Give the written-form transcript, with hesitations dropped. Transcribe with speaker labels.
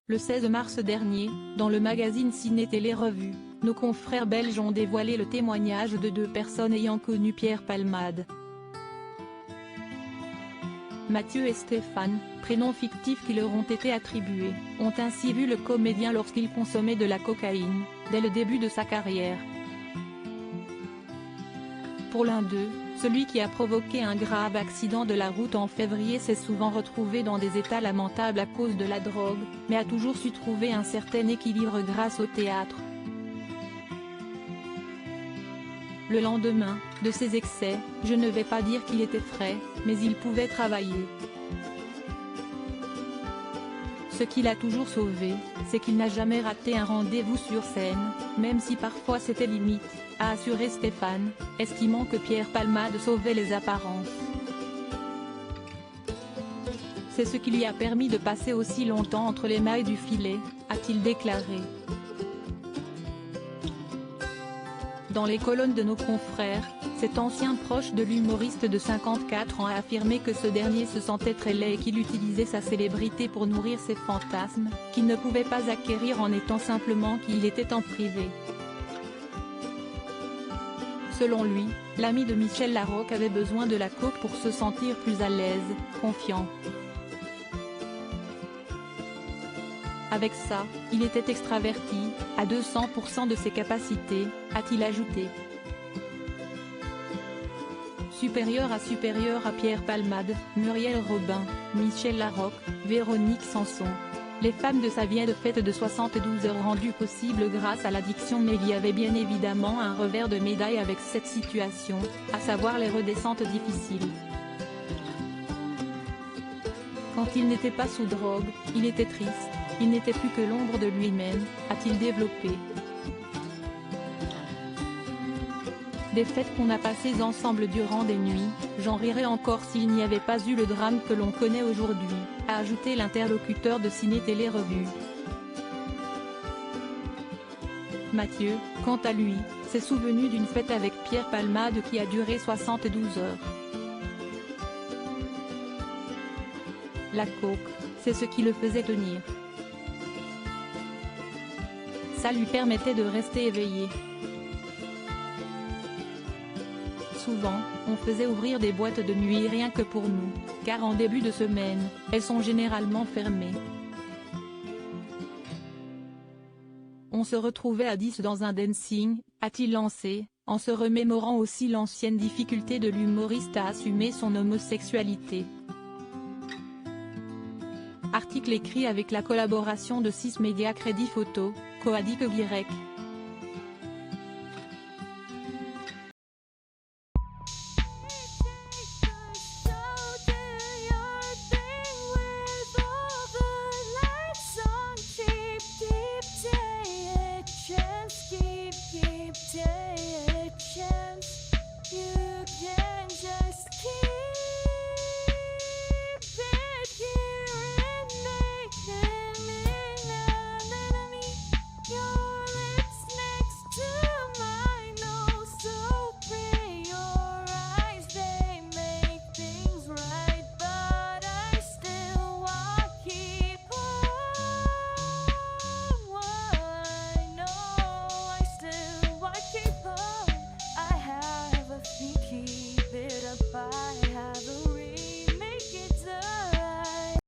Speaker 1: Le 16 mars dernier, dans le magazine Ciné Télé Revue, nos confrères belges ont dévoilé le témoignage de 2 personnes ayant connu Pierre Palmade. Mathieu et Stéphane, prénoms fictifs qui leur ont été attribués, ont ainsi vu le comédien lorsqu'il consommait de la cocaïne, dès le début de sa carrière. Pour l'un d'eux, celui qui a provoqué un grave accident de la route en février s'est souvent retrouvé dans des états lamentables à cause de la drogue, mais a toujours su trouver un certain équilibre grâce au théâtre. Le lendemain, de ses excès, je ne vais pas dire qu'il était frais, mais il pouvait travailler. Ce qui l'a toujours sauvé, c'est qu'il n'a jamais raté un rendez-vous sur scène, même si parfois c'était limite, a assuré Stéphane, estimant que Pierre Palmade sauvait les apparences. C'est ce qui lui a permis de passer aussi longtemps entre les mailles du filet, a-t-il déclaré. Dans les colonnes de nos confrères, cet ancien proche de l'humoriste de 54 ans a affirmé que ce dernier se sentait très laid et qu'il utilisait sa célébrité pour nourrir ses fantasmes, qu'il ne pouvait pas acquérir en étant simplement qui il était en privé. Selon lui, l'ami de Michel Larocque avait besoin de la coke pour se sentir plus à l'aise, confiant. Avec ça, il était extraverti, à 200% de ses capacités, a-t-il ajouté. Supérieur à Pierre Palmade, Muriel Robin, Michel Larocque, Véronique Sanson. Les femmes de sa vie de fête de 72 heures rendues possibles grâce à l'addiction, mais il y avait bien évidemment un revers de médaille avec cette situation, à savoir les redescentes difficiles. Quand il n'était pas sous drogue, il était triste, il n'était plus que l'ombre de lui-même, a-t-il développé. Des fêtes qu'on a passées ensemble durant des nuits, j'en rirais encore s'il n'y avait pas eu le drame que l'on connaît aujourd'hui, a ajouté l'interlocuteur de Ciné Télé Revue. Mathieu, quant à lui, s'est souvenu d'une fête avec Pierre Palmade qui a duré 72 heures. La coke, c'est ce qui le faisait tenir. Ça lui permettait de rester éveillé. Souvent, on faisait ouvrir des boîtes de nuit rien que pour nous, car en début de semaine, elles sont généralement fermées. On se retrouvait à 10 dans un dancing, a-t-il lancé, en se remémorant aussi l'ancienne difficulté de l'humoriste à assumer son homosexualité. Article écrit avec la collaboration de 6 médias Crédit Photo, Coadic Y.
Speaker 2: You can just keep